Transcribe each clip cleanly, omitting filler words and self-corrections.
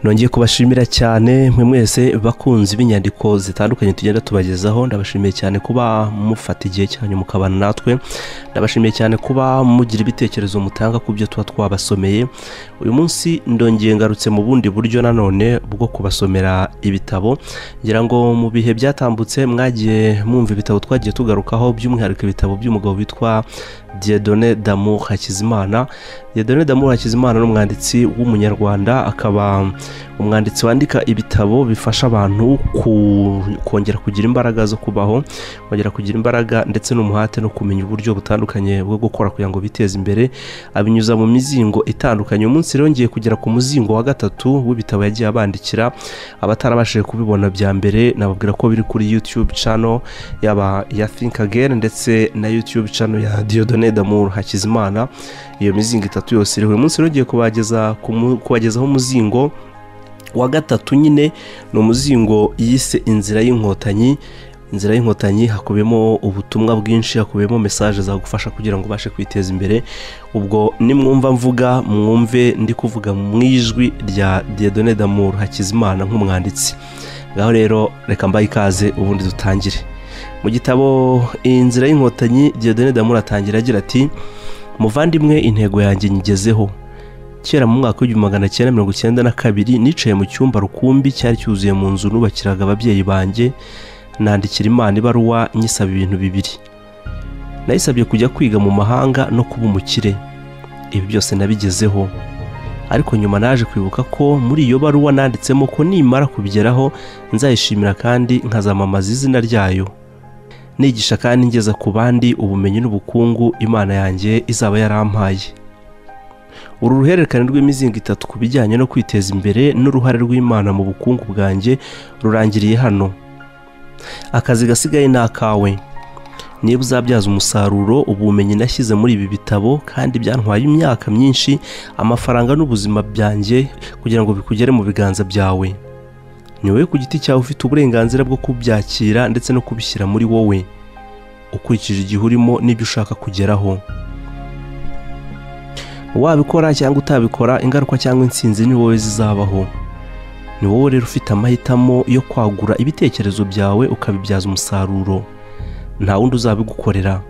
nongeye kubashimira cyane mwe mwese bakunzi b'inyandiko zitandukanye tugenda tubagezaho. Ndabashimiye cyane kuba mufata igihe cyanyu mukabana natwe. Ndabashimiye cyane kuba mugira ibitekerezo mutanga ku byo tuba twabasomeye. Uyu munsi ndongeye ngarutse mu bundi buryo nanone bwo kubasomera ibitabo. Ngira ngo mu bihe byatambutse mwagiye mwumva ibitabo twagiye tugarukaho, by'umwihariko ibitabo by'umugabo witwa Dieudonné d'Amour Hakizimana. Dieudonné d'Amour Hakizimana n'umwanditsi w'umunyarwanda, akaba umwanditsi wandika ibitabo bifasha abantu kongera kugira imbaraga zo kubaho, kongera kugira imbaraga ndetse n'umuhate no kumenya uburyo butandukanye bwo gukora kugira ngo biteze imbere, abinyuza mu mizingo itandukanye. Umunsi rero ngiye kugera ku muzingo wa gatatu w'ibitabo yagiye abandikira. Abatarabashije kubibona bya mbere nababwira ko biri kuri YouTube channel yaba ya Think Again ndetse na YouTube channel ya Dieudonné d'Amour Hakizimana. Iyo mizingo itatu yose iri. Uyu munsi rero ngiye kubagezaho umuzingo wa gatatu. Nyine ni umuzingo yise inzira y'inkotanyi. Inzira y'inkotanyi hakubiyemo ubutumwa bwinshi, hakubiyemo message zagufasha kugira ngo ubashe kwiteza imbere. Ubwo nimwumva mvuga mwumve ndi kuvuga mu ijwi rya Dieudonné d'Amour Hakizimana nk'umwanditsi. Ngaho rero reka mbaye ikaze ubundi dutangire. Mu gitabo inzira y'inkotanyi Dieudonné d'Amour atangira agira ati: muvandimwe, intego yanjye nyigezeho. Kera mu mwaka w'1992 nicaye mu cyumba rukumbi cyari cyuzuye mu nzu nubakiraga ababyeyi banjye, nandikira Imana ibaruwa nyisaba ibintu bibiri. Nayisabye kujya kwiga mu mahanga no kuba umukire. Ibi byose nabigezeho, ariko nyuma naje kwibuka ko muri iyo baruwa nanditsemo ko nimara kubigeraho nzayishimira kandi nkazamamaza izina ryayo, nigisha kandi ngeza ku bandi ubumenyi n'ubukungu Imana yanjye izaba yarampaye. Uru ruhererekane rw'imizingo itatu ku bijyanye no kwiteza imbere n'uruhare rw'Imana mu bukungu bwanjye rurangiriye hano. Akazi gasigaye ni akawe. Niba uzabyaza umusaruro ubumenyi nashyize muri ibi bitabo, kandi byantwaye imyaka myinshi, amafaranga n'ubuzima byanjye kugira ngo bikugere mu biganza byawe. Ni wowe ku giti cyawe ufite uburenganzira bwo kubyakira ndetse no kubishyira muri wowe, ukurikije igihe urimo n'ibyo ushaka kugeraho. Wabikora cyangwa utabikora, ingaruka cyangwa intsinzi ni wowe zizabaho. Ni wowe rero ufite amahitamo yo kwagura ibitekerezo byawe ukabibyaza umusaruro. Nta wundi uzabigukorera.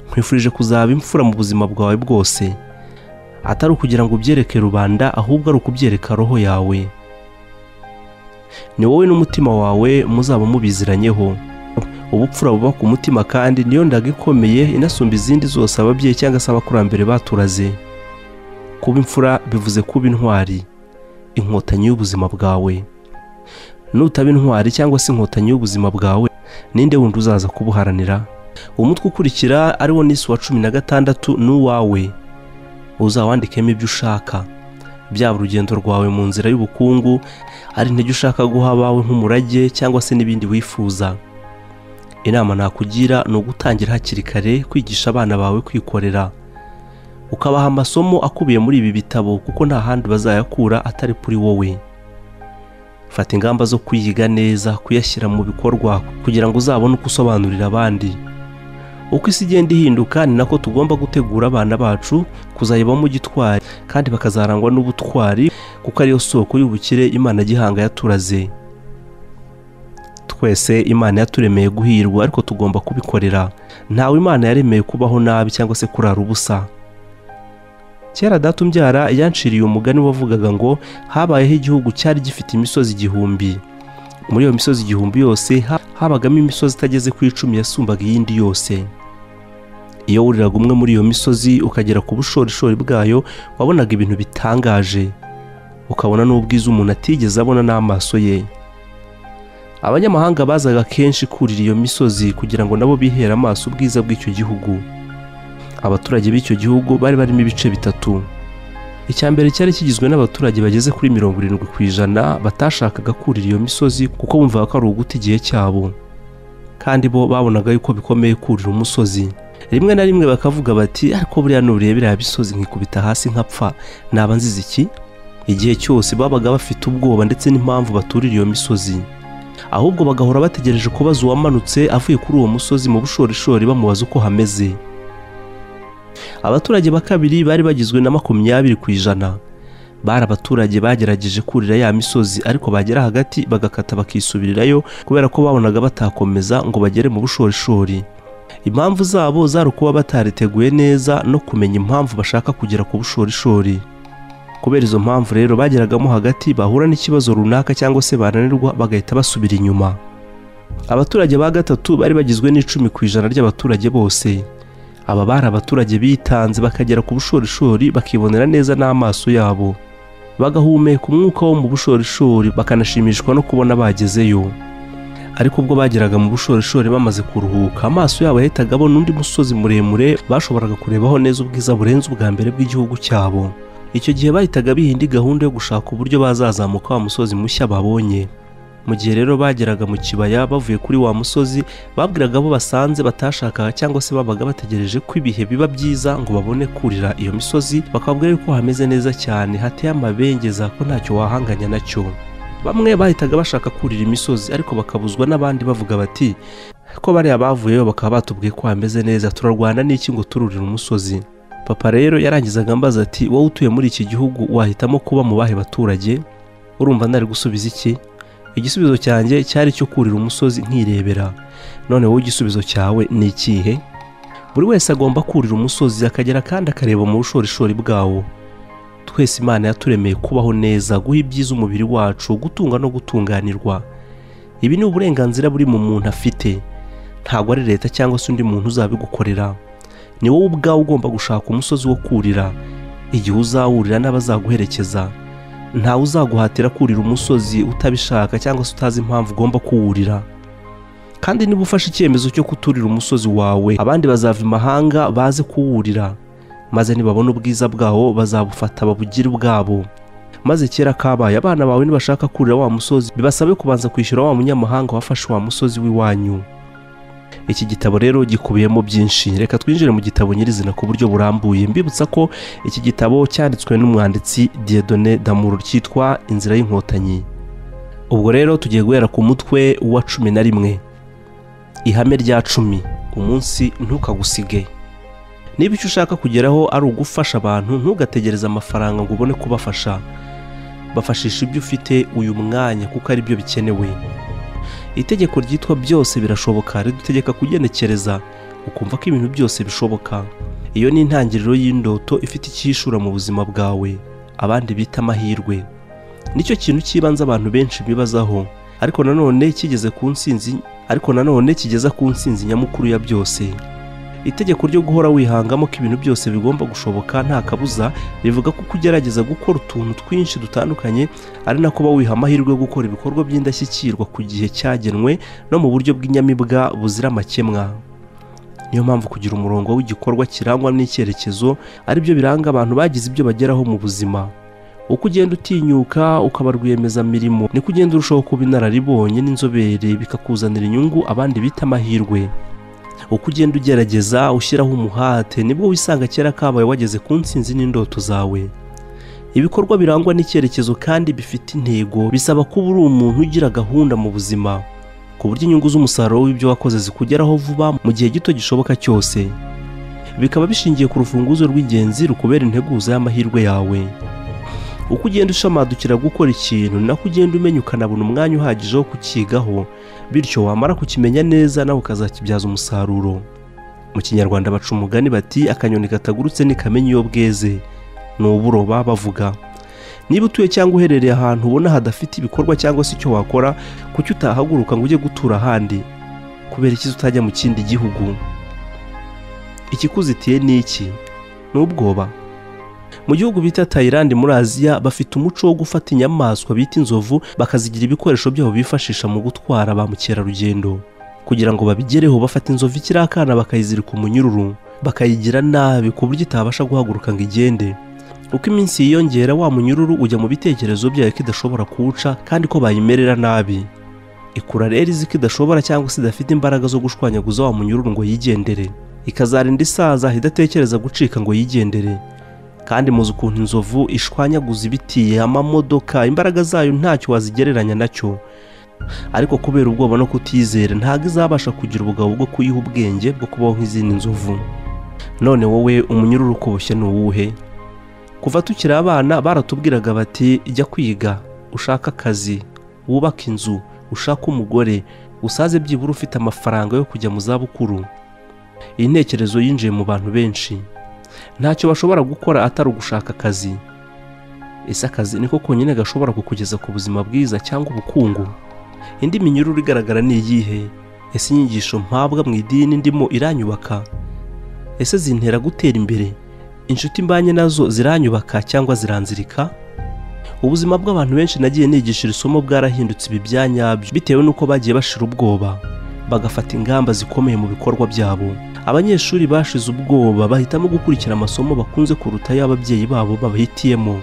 Nkwifurije kuzaba imfura mu buzima bwawe bwose, atari ukugira ngo ubyereke rubanda, ahubwo ari ukubyereka roho yawe. Ni wowe n'umutima wawe muzaba mubiziranyeho. Ubupfura buba ku mutima, kandi niyo ndaga ikomeye inasumba izindi zose ababyeyi cyangwa se abakurambere baturaze. Kuba imfura bivuze kuba intwari, inkotanyi y'ubuzima bwawe. Nutaba intwari cyangwa se inkotanyi y'ubuzima bwawe, ninde wundi uzaza kubuharanira? Umutwe ukurikira ari wo nisi wa 16 n'uwawe. Uzawandikemo ibyo ushaka, byaba urugendo rwawe mu nzira y'ubukungu, ari intege ushaka guha abawe nk'umurage cyangwa se n'ibindi wifuza. Inama nakugira ni ugutangira hakiri kare kwigisha abana bawe kwikorera, ukabaha amasomo akubiye muri ibi bitabo, kuko nta handi bazayakura atari kuri wowe. Fata ingamba zo kuyiga neza, kuyashyira mu bikorwa kugira ngo uzabone uko usobanurira abandi. Uko isi igenda ihinduka ni nako tugomba gutegura abana bacu kuzayibamo gitwari, kandi bakazarangwa n'ubutwari, kuko ariyo soko y'ubukire Imana gihanga yaturaze. Twese Imana yaturemeye guhirwa, ariko tugomba kubikorera. Ntawe Imana yaremeye kubaho nabi cyangwa se kurara ubusa. Kera data umbyara yanshiriye umugani wavugaga ngo habayeho igihugu cyari gifite imisozi 1000. Muri iyo misozi 1000 yose habagamo imisozi itageze ku 10 yasumbaga iyindi yose. Iyo wuriraga umwe muri iyo misozi ukagera ku bushorishori bwayo, wabonaga ibintu bitangaje, ukabona n'ubwiza umuntu atigeze abona n'amaso ye. Abanyamahanga bazaga kenshi kurira iyo misozi kugira ngo nabo bihera amaso ubwiza bw'icyo gihugu. Abaturage b'icyo gihugu bari barimo ibice bitatu. Icyambere cyari kigizwe n'abaturage bageze kuri 70% batashakaga kurira iyo misozi, kuko bumvaga ko ari uguta igihe cyabo, kandi bo babonaga yuko bikomeye kurira umusozi. Rimwe na rimwe bakavuga bati, ariko buriya nurebera bisozi nkikubita hasi nkapfa, naba nzize iki? Igihe cyose babaga bafite ubwoba ndetse n'impamvu baturira iyo misozi. ahubwo bagahora bategereje kubaza uwamanutse avuye kuri uwo musozi mu bushorishori bamubaza uko hameze. Abaturage ba kabiri bari bagizwe na 20%. Bari abaturage bagerageje kurira ya misozi ariko bagera hagati bagakata bakisubirirayo kubera ko babonaga batakomeza ngo bagere mu bushorishori. Impamvu zabo zari kuba batariteguye neza no kumenya impamvu bashaka kugera ku bushorishori. Kubera izo mpamvu rero bageragamo hagati bahura n'ikibazo runaka cyangwa se bananirwa bagahita basubira inyuma. Abaturage ba gatatu bari bagizwe n'10% ry'abaturage bose. Aba bari abaturage bitanze bakagera ku bushorishori bakibonera neza n'amaso yabo, bagahumeka umwuka wo mu bushorishori bakanashimishwa no kubona bagezeyo. Ariko ubwo bageraga mu bushorishori bamaze kuruhuka, amaso yabo yahitaga abona undi musozi muremure bashoboraga kurebaho neza ubwiza burenze ubwa mbere bw'igihugu cyabo. Icyo gihe bahitaga bihindi gahunda yo gushaka uburyo bazazamuka wa musozi mushya babonye. Mu gihe rero bageraga mu kibaya bavuye kuri wa musozi, babwiraga abo basanze batashakaga cyangwa se babaga bategereje ko ibihe biba byiza ngo babone kurira iyo misozi, bakabwira yuko hameze neza cyane hateye amabengeza ko ntacyo wahanganya nacyo. Bamwe bahitaga bashaka kurira imisozi ariko bakabuzwa n'abandi bavuga bati ko bari abavuyeyo bakaba batubwiye ko hameze neza, turarwana n'iki ngo tururire umusozi. Papa rero yarangizaga ambaza ati wowe utuye muri iki gihugu wahitamo kuba mu bahe baturage? Urumva nari gusubiza iki? Igisubizo cyanjye cyari cyo kurira umusozi nkirebera. None wowe igisubizo cyawe ni ikihe? Buri wese agomba kurira umusozi akagera kandi akareba mu bushorishori bwawo. Twese Imana yaturemeye kubaho neza, guha ibyiza umubiri wacu, gutunga no gutunganirwa. Ibi ni uburenganzira buri mu muntu afite, ntabwo ari leta cyangwa se undi muntu uzabigukorera. Ni wowe ubwawe ugomba gushaka umusozi wo kurira, igihe uzawurira n'abazaguherekeza. Ntawe uzaguhatira kurira umusozi utabishaka cyangwa se utazi impamvu ugomba kuwurira. Kandi niba ufashe icyemezo cyo kuturira umusozi wawe, abandi bazava imahanga baze kuwurira, maze nibabona ubwiza bwawo bazabufata babugire ubwabo. Maze kera kabaye abana bawe nibashaka kurira wa musozi bibasabe kubanza kwishyura wa munyamahanga wafashe wa musozi w'iwanyu. Iki gitabo rero gikubiyemo byinshi. Reka twinjire mu gitabo nyirizina ku buryo burambuye. Mbibutsa ko iki gitabo cyanditswe n'umwanditsi Dieudonné Damour cyitwa Inzira y'Inkotanyi. Ubwo rero tugiye guhera ku mutwe wa 11. Ihame rya 10, umunsi ntukagusige. Niba icyo ushaka kugeraho ari ugufasha abantu, ntugategereze amafaranga ngo ubone kubafasha. Bafashisha ibyo ufite uyu mwanya kuko ari byo bikenewe. Itegeko ryitwa byose birashoboka ridutegeka kugenekereza ukumva ko ibintu byose bishoboka. Iyo ni intangiriro y'indoto ifite icyishura mu buzima bwawe, abandi bita amahirwe. Nicyo kintu cyibanze abantu benshi bibazaho, ariko nanone kigeza ku nsinzi nyamukuru ya byose. Itegeko ryo guhora wihangamo ko ibintu byose bigomba gushoboka nta kabuza rivuga ko kugerageza gukora utuntu twinshi dutandukanye ari nako ba wiha amahirwe yo gukora ibikorwa by'indashyikirwa ku gihe cyagenwe no mu buryo bw'inyamibwa buzira amakemwa. Niyo mpamvu kugira umurongo w'igikorwa kirangwa n'icyerekezo ari byo biranga abantu bagize ibyo bageraho mu buzima. Uko ugenda utinyuka ukaba rwiyemezamirimo niko ugenda urushaho kuba inararibonye n'inzobere bikakuzanira inyungu abandi bita amahirwe. Uko ugenda ugerageza ushyiraho umuhate nibwo wisanga kera kabaye wageze ku nsinzi n'indoto zawe. Ibikorwa birangwa n'icyerekezo kandi bifite intego bisaba kuba uri umuntu ugira gahunda mu buzima, ku buryo inyungu z'umusaruro w'ibyo wakoze zikugeraho vuba mu gihe gito gishoboka cyose. Bikaba bishingiye ku rufunguzo rw'ingenzi rukubera integuza y'amahirwe yawe. Uko ugenda ushamadukira gukora ikintu nako ugenda umenya ukanabona umwanya uhagije wo kukigaho, bityo wamara kukimenya neza nawe ukazakibyaza umusaruro. Mu Kinyarwanda baca umugani bati akanyoni katagurutse ntikamenya iyo bweze, ni uburoba bavuga. Niba utuye cyangwa uherereye ahantu ubona hadafite ibikorwa cyangwa se icyo wakora, kuki utahaguruka ngo ujye gutura ahandi? Kubera iki utajya mu kindi gihugu? Ikikuzitiye ni iki? Ni ubwoba. Mu gihugu bita Thailand muri Aziya bafite umuco wo gufata inyamaswa bita inzovu bakazigira ibikoresho byabo bifashisha mu gutwara ba mukerarugendo. Kugira ngo babigereho bafata inzovu ikiri akana bakayizirika umunyururu, bakayigira nabi ku buryo itabasha guhaguruka ngo igende. Uko iminsi yiyongera wa munyururu ujya mu bitekerezo byayo ko idashobora kuwuca kandi ko bayimerera nabi. Ikura rero izi ko idashobora cyangwa se idafite imbaraga zo gushwanyaguza wa munyururu ngo yigendere. Ikazarinda isaza idatekereza gucika ngo yigendere. Kandi muzi ukuntu inzovu ishwanyaguza ibiti, amamodoka, imbaraga zayo ntacyo wazigereranya nacyo. ariko kubera ubwoba no kutizera ntabwo izabasha kugira ubugabo bwo kuyiha ubwenge bwo kubaho nk'izindi nzovu. None wowe umunyururu ukuboshye ni uwuhe? Kuva tukiri abana baratubwiraga bati jya kwiga, ushaka akazi, wubaka inzu, ushaka umugore, usaze byibura ufite amafaranga yo kujya mu zabukuru. Iyi ntekerezo yinjiye mu bantu benshi. Ntacyo bashobora gukora atari ugushaka akazi. Ese akazi niko konyine gashobora kukugeza ku buzima bwiza cyangwa ubukungu? Indi minyururu igaragara ni iyihe? Ese inyigisho mpabwa mu idini ndimo iranyubaka? Ese zintera gutera imbere? Inshuti mbanye nazo ziranyubaka cyangwa ziranzirika? Ubuzima bw'abantu benshi nagiye nigishira isomo bwarahindutse ibi byanyabyo bitewe nuko bagiye bashira ubwoba bagafata ingamba zikomeye mu bikorwa byabo. Abanyeshuri bashize ubwoba bahitamo gukurikira amasomo bakunze kuruta y'ababyeyi babo babahitiyemo.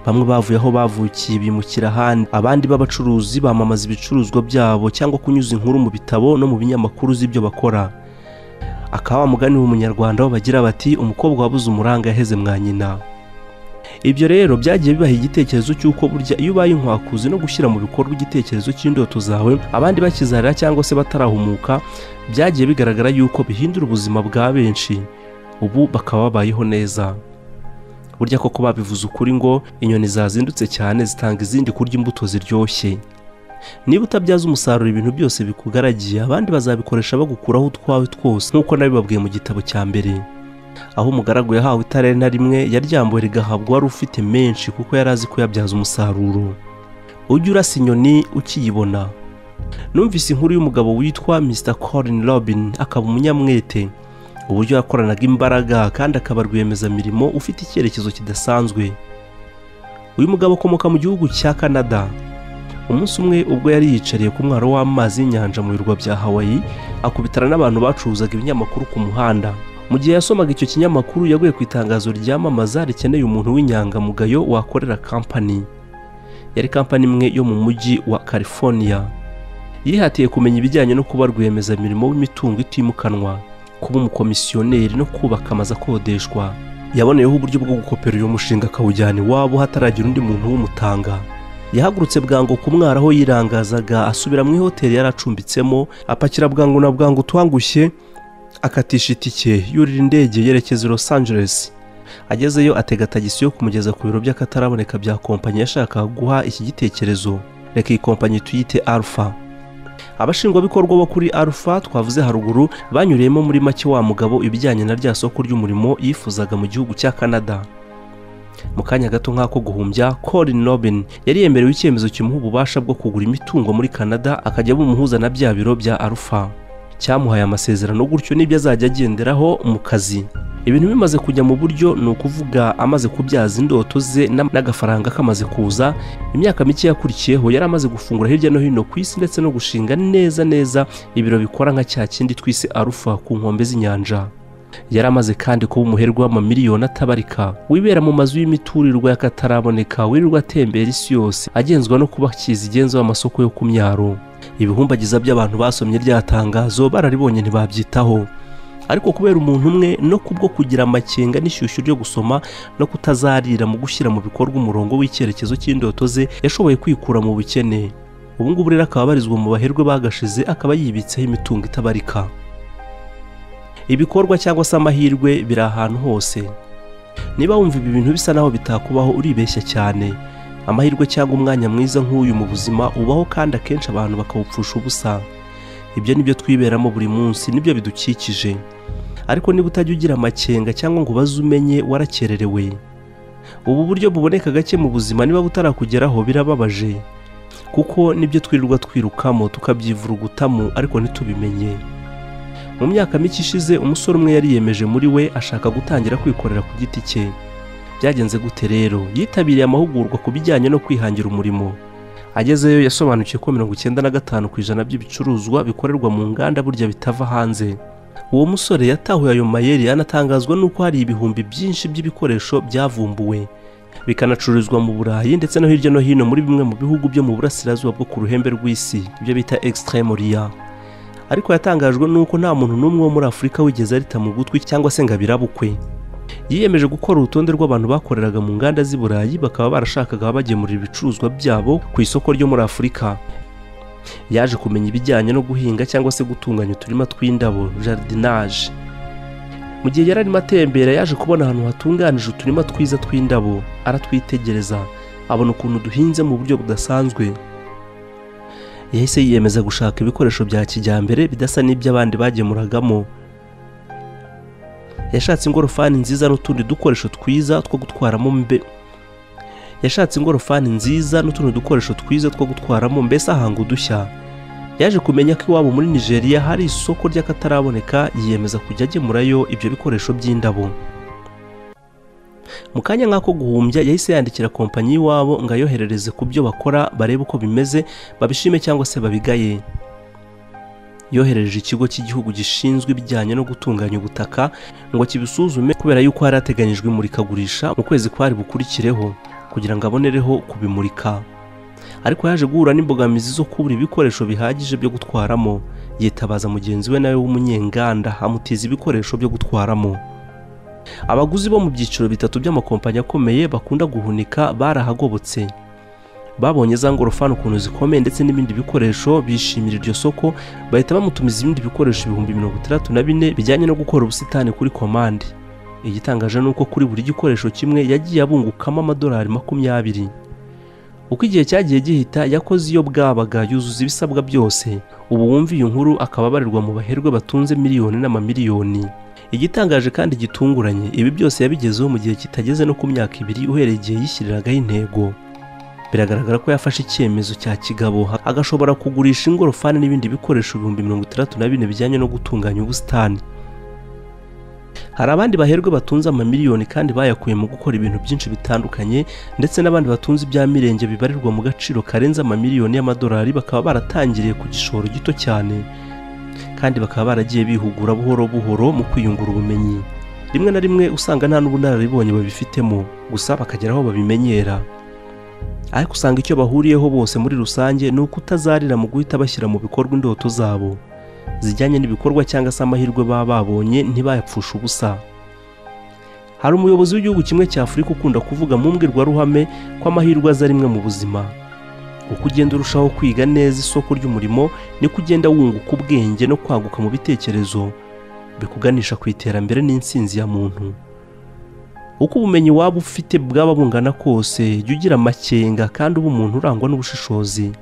Bamwe bavuye aho bavukiye bimukira ahandi, abandi b'abacuruzi bamamaza ibicuruzwa byabo cyangwa kunyuza inkuru mu bitabo no mu binyamakuru z'ibyo bakora. Akaba mugani w'umunyarwanda wo bagira bati umukobwa wabuze umuranga yaheze mwa nyina. Ibyo rero byagiye bibaha igitekerezo cy'uko burya iyo ubaye inkwakuzi no gushyira mu bikorwa igitekerezo cy'indoto zawe abandi bakizarira cyangwa se batarahumuka, byagiye bigaragara yuko bihindura ubuzima bwa benshi, ubu bakaba babayeho neza. Burya koko babivuze ukuri ngo inyoni zazindutse cyane zitanga izindi kurya imbuto ziryoshye. Niba utabyaza umusaruro ibintu byose bikugaragiye, abandi bazabikoresha bagukuraho utwawe twose nk'uko nabibabwiye mu gitabo cya mbere. Aho umugaragu yahawe itare na rimwe yaryambuwe rigahabwa wari ufite menshi kuko yari azi kuyabyaza umusaruro. Ujye urasa inyoni ukiyibona. Numvise inkuru y'umugabo witwa Mr. Colin Robin, akaba umunyamwete. Uburyo yakoranaga imbaraga kandi akaba rwiyemezamirimo ufite icyerekezo kidasanzwe. Uyu mugabo akomoka mu gihugu cya Canada. Umunsi umwe ubwo yari yicariye ku mwaro w'amazi y'inyanja mu birwa bya Hawaii, akubitana n'abantu bacuruzaga ibinyamakuru ku muhanda. Mu gihe yasomaga icyo kinyamakuru yaguye ku itangazo ryamamaza rikeneye umuntu w'inyangamugayo wakorera kampani. Yari kampani imwe yo mu mujyi wa California. Yihatiye kumenya ibijyanye no kuba rwiyemezamirimo w'imitungo itimukanwa, kuba umukomisiyoneri no kubaka amazu akodeshwa. Yaboneyeho uburyo bwo gukopera uyu mushinga akawujyana iwabo hataragira undi muntu w'umutanga. Yahagurutse bwangu ku mwaro aho yirangazaga, asubira mu ihoteli yari acumbitsemo, apakira bwangu na bwangu twangushye, akatisha itike yurira indege yerekeza Los Angeles. Agezeyo atega tagisi yo kumugeza ku biro by'akataraboneka bya kompanyi yashakaga guha iki gitekerezo. Reka iyi kompanyi tuyite Alpha. Abashingwabikorwa bo kuri Alpha twavuze haruguru banyuriyemo muri make wa mugabo ibijyanye na rya soko ry'umurimo yifuzaga mu gihugu cya Canada. Mu kanya gato nk'ako guhumbya, Colin Robin yari yemerewe icyemezo kimuha ububasha bwo kugura imitungo muri Canada akajya bumuhuza na bya biro bya Alpha. Cyamuhaye amasezerano gutyo n'ibyo azajya agenderaho mu kazi. Ibintu bimaze kujya mu buryo, ni ukuvuga amaze kubyaza indoto ze n'agafaranga kamaze kuza. Imyaka mike yakurikiyeho yari amaze gufungura hirya no hino ku isi ndetse no gushinga neza ibiro bikora nka cya kindi twise Alpha ku nkombe z'inyanja. Yari amaze kandi kuba umuherwe w'amamiliyoni atabarika, wibera mu mazu y'imiturirwa y'akataraboneka, wirirwa atembera isi yose agenzwa no kuba kizigenza w'amasoko yo ku myaro. Ibihumbagiza by'abantu basomye rya tangazo bararibonye ntibabyitaho, ariko kubera umuntu umwe no kubwo kugira amakenga n'ishyushyu ryo gusoma no kutazarira mu gushyira mu bikorwa umurongo w'icyerekezo cy'indoto ze, yashoboye kwikura mu bukene. Ubu ngubu rero akaba abarizwa mu baherwe bagashize, akaba yibitseho imitungo itabarika. Ibikorwa cyangwa se amahirwe biri ahantu hose. Niba wumva ibi bintu bisa naho bitakubaho uribeshya cyane. Amahirwe cyangwa umwanya mwiza nk'uyu mu buzima ubaho kandi akenshi abantu bakawupfusha ubusa. Ibyo nibyo twiberamo buri munsi, nibyo bidukikije. Ariko niba utajya ugira amakenga cyangwa ngo ubaze umenye, warakererewe. Ubu buryo buboneka gake mu buzima, niba butarakugeraho birababaje, kuko nibyo twirirwa twirukamo tukabyivurugutamo ariko ntitubimenye. Mu myaka mike ishize umusore umwe yari yemeje muri we ashaka gutangira kwikorera ku giti cye. Byagenze gute rero? Yitabiriye amahugurwa ku bijyanye no kwihangira umurimo. Agezeyo yasobanukiye ko 95% by'ibicuruzwa bikorerwa mu nganda burya bitava hanze. Uwo musore yatahuye ayo mayeri, anatangazwa nuko hari ibihumbi byinshi by'ibikoresho byavumbuwe bikanacururizwa mu Burayi ndetse no hirya no hino muri bimwe mu bihugu byo mu burasirazuba bwo ku ruhembe rw'isi, ibyo bita Extreme Orient. Ariko yatangajwe nuko nta muntu n'umwe wo muri Afurika wigeze arita mu gutwi cyangwa se ngo abirabukwe. Yiyemeje gukora urutonde rw'abantu bakoreraga mu nganda z'i Burayi bakaba barashakaga bagemurira ibicuruzwa byabo ku isoko ryo muri Afurika. yaje kumenya ibijyanye no guhinga cyangwa se gutunganya uturima tw'indabo jardinage. Mu gihe yari arimo atembera yaje kubona ahantu hatunganije uturima twiza tw'indabo, aratwitegereza abona ukuntu duhinze mu buryo budasanzwe. Yahise yiyemeza gushaka ibikoresho bya kijyambere bidasa n'iby'abandi bagemuragamo. Yashatse ingorofani nziza n'utundi dukoresho twiza two gutwaramo mbese ahanga udushya. Yaje kumenya ko iwabo muri Nigeria hari isoko ry'akataraboneka, yiyemeza kujya agemurayo ibyo bikoresho by'indabo. Mu kanya nk'ako guhumbya yahise yandikira kompanyi y'iwabo ngo ayoherereze ku byo bakora barebe uko bimeze, babishime cyangwa se babigaye. Yohereje ikigo cy'igihugu gishinzwe ibijyanye no gutunganya ubutaka ngo kibisuzume, kubera yuko hari hateganyijwe imurikagurisha mu kwezi kwari bukurikireho kugira ngo abonereho kubimurika. Ariko yaje guhura n'imbogamizi zo kubura ibikoresho bihagije byo gutwaramo. Yitabaza mugenzi we nawe w'umunyenganda amutiza ibikoresho byo gutwaramo. Abaguzi bo mu byiciro bitatu by'amakompanyi akomeye bakunda guhunika barahagobotse. Babonye za ngorofani ukuntu zikomeye ndetse n'ibindi bikoresho, bishimira iryo soko, bahita bamutumiza ibindi bikoresho 64,000 bijyanye no gukora ubusitani kuri komande. Igitangaje nuko kuri buri gikoresho kimwe yagiye abungukamo $20. Uko igihe cyagiye gihita yakoze iyo bwabaga yuzuza ibisabwa byose. Ubu wumva iyi nkuru akaba abarirwa mu baherwe batunze miliyoni n'amamiliyoni. Igitangaje kandi gitunguranye, ibi byose yabigezeho mu gihe kitageze no ku myaka 2 uhereye igihe yishyiriragaho intego. Biragaragara ko yafashe icyemezo cya kigabo agashobora kugurisha ingorofani n'ibindi bikoresho 64,000 bijyanye no gutunganya ubusitani. Hari abandi baherwe batunze amamiliyoni kandi bayakuye mu gukora ibintu byinshi bitandukanye, ndetse n'abandi batunze ibya mirenge bibarirwa mu gaciro karenze amamiliyoni y'amadolari bakaba baratangiriye ku gishoro gito cyane, kandi bakaba baragiye bihugura buhoro buhoro mu kwiyungura ubumenyi. Rimwe na rimwe usanga nta n'ubunararibonye babifitemo, gusa bakagera aho babimenyera. Ariko usanga icyo bahuriyeho bose muri rusange ni uko utazarira mu guhita bashyira mu bikorwa indoto zabo zijyanye n'ibikorwa cyangwa se amahirwe baba babonye ntibayapfusha ubusa. Hari umuyobozi w'igihugu kimwe cya Afurika ukunda kuvuga mu mbwirwaruhame ko amahirwe aza rimwe mu buzima. Uko ugenda urushaho kwiga neza isoko ry'umurimo niko ugenda wunguka ubwenge no kwaguka mu bitekerezo bikuganisha ku iterambere n'insinzi ya muntu. Uko ubumenyi waba ufite bwaba bungana kose, jya ugira amakenga kandi uba umuntu urangwa n'ubushishozi,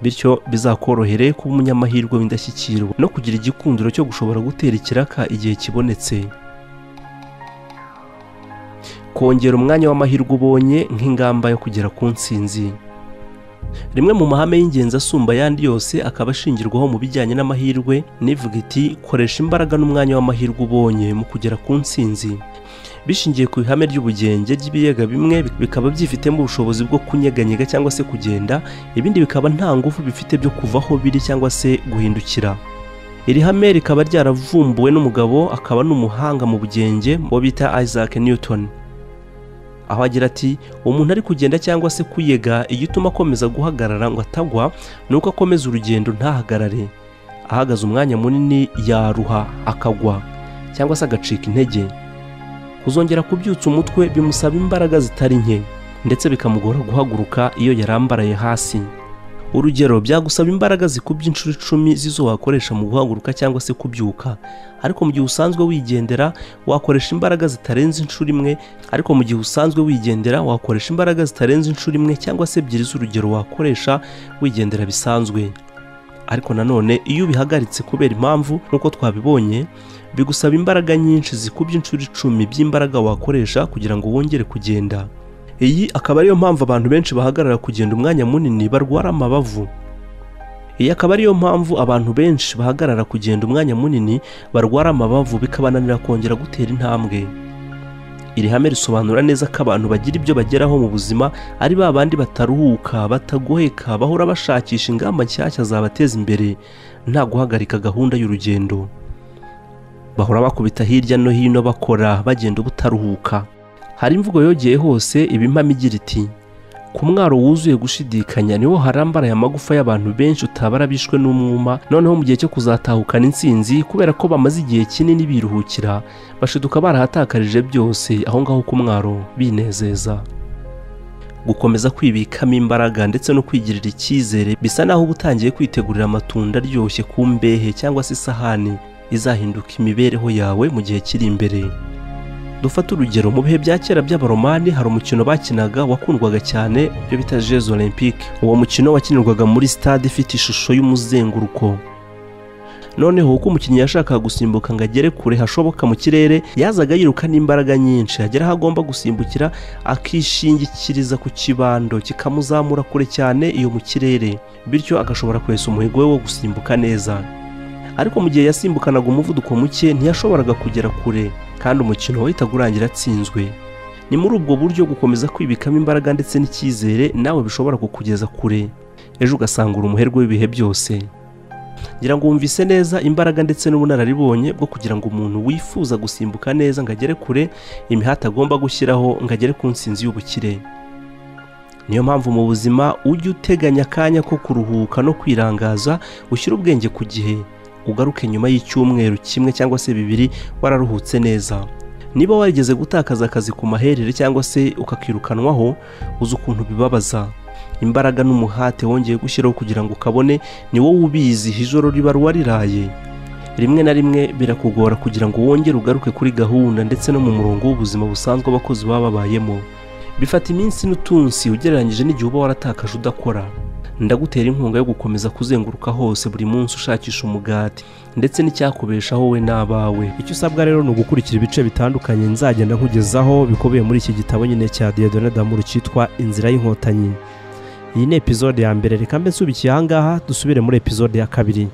bityo bizakorohere kuba umunyamahirwe w'indashyikirwa no kugira igikundiro cyo gushobora gutera ikiraka igihe kibonetse. Kongera umwanya w'amahirwe ubonye nk'ingamba yo kugera ku nsinzi. Rimwe mu mahame y'ingenzi asumba ayandi yose akaba ashingirwaho mu bijyanye n'amahirwe nivuga iti koresha imbaraga n'umwanya w'amahirwe ubonye mu kugera ku nsinzi. Bishingiye ku ihame ry'ubugenge ry'ibiyaga bimwe bikaba byifitemo ubushobozi bwo kunyeganyega cyangwa se kugenda, ibindi bikaba nta ngufu bifite byo kuvaho biri cyangwa se guhindukira. Iri hame rikaba ryaravumbuwe n'umugabo akaba n'umuhanga mu bugenge wo bita Isaac Newton, aho agira ati umuntu ari kugenda cyangwa se kuyega igituma akomeza guhagarara ngo atagwa nuko akomeza urugendo ntahagarare. Ahagaze umwanya munini yaruha akagwa cyangwa se agacika intege. Kuzongera kubyutsa umutwe bimusaba imbaraga zitari nke, ndetse bikamugora guhaguruka iyo yarambaraye hasi. Urugero, byagusaba imbaraga zikubye inshuro 10 zizo wakoresha mu guhaguruka cyangwa se kubyuka, ariko mu gihe usanzwe wigendera wakoresha imbaraga zitarenze inshuro 1, ariko mu gihe usanzwe wigendera wakoresha imbaraga zitarenze inshuro 1 cyangwa se 2 z'urugero wakoresha wigendera bisanzwe. Ariko nanone iyo ubihagaritse kubera impamvu nkuko twabibonye, bigusaba imbaraga nyinshi zikubye inshuro 10 by'imbaraga wakoresha kugira ngo wongere kugenda. Iyi akaba ariyo mpamvu abantu benshi bahagarara kugenda umwanya munini barwara amabavu. Iyi akaba ariyo mpamvu abantu benshi bahagarara kugenda umwanya munini barwara amabavu bikabananira kongera gutera intambwe. Iri hame risobanura neza ko abantu bagira ibyo bageraho mu buzima ari babandi bataruhuka, batagoheka, bahora bashakisha ingamba nshyashya zabateza imbere nta guhagarika gahunda y'urugendo. Bahora bakubita hirya no hino bakora bagenda ubutaruhuka. Hari imvugo yogeye hose ibimpamo igira iti ku mwaro wuzuye gushidikanya niho harambaraye amagufa y'abantu benshi utabara bishwe n'umwuma, noneho mu gihe cyo kuzatahukana insinzi kubera ko bamaze igihe kinini biruhukira bashiduka barahatakarije byose aho ngaho ku mwaro binezeza. gukomeza kwibikamo imbaraga ndetse no kwigirira icyizere bisa naho uba utangiye kwitegurira amatunda aryoshye ku mbehe cyangwa se isahani izahinduka imibereho yawe mu gihe kiri imbere. Dufate urugero, mu bihe bya kera by'abaromani hari umukino bakinaga wakundwaga cyane byo bita Jeux Olympiques. Uwo mukino wakinirwaga muri stade ifite ishusho y'umuzenguruko. Noneho uko umukinnyi yashakaga gusimbuka ngo agere kure hashoboka mu kirere, yazaga yiruka n'imbaraga nyinshi, agera aho agomba gusimbukira akishingikiriza ku kibando kikamuzamura kure cyane iyo mu kirere, bityo agashobora kwesa umuhigo we wo gusimbuka neza. Ariko mu gihe yasimbukanaga umuvuduko muke ntiyashoboraga kugera kure kandi umukino wahitaga urangira atsinzwe. Ni muri ubwo buryo gukomeza kwibikamo imbaraga ndetse n'icyizere nawe bishobora kukugeza kure, ejo ugasanga uri umuherwe w'ibihe byose. Ngira ngo wumvise neza imbaraga ndetse n'ubunararibonye bwo kugira ngo umuntu wifuza gusimbuka neza ngo agere kure, imihati agomba gushyiraho ngo agere ku ntsinzi y'ubukire. Niyo mpamvu mu buzima ujye uteganya akanya ko kuruhuka no kwirangaza, ushyire ubwenge ku gihe, ugaruke nyuma y'icyumweru kimwe cyangwa se 2 wararuhutse neza. Niba warigeze gutakaza akazi ku maherere cyangwa se ukakirukanwaho, uzi ukuntu bibabaza. Imbaraga n'umuhate wongeye gushyiraho kugira ngo ukabone ni wowe ubizi, ijoro riba wariraye. Rimwe na rimwe birakugora kugira ngo wongere ugaruke kuri gahunda ndetse no mu murongo w'ubuzima busanzwe abakozi baba babayemo. Bifata iminsi n'utunsi ugereranyije n'igihe uba waratakaje udakora. Ndagutera inkunga yo gukomeza kuzenguruka hose buri munsi ushakisha umugati ndetse n'icyakubeshaho wowe n'abawe. Icyo usabwa rero ni ugukurikira ibice bitandukanye nzagenda nkugezaho bikubiye muri iki gitabo nyine cya Dieudonné D'Amour cyitwa Inzira y'Inkotanyi. Iyi ni episode ya mbere, reka mbe nsubikiye aha ngaha dusubire muri episode ya 2.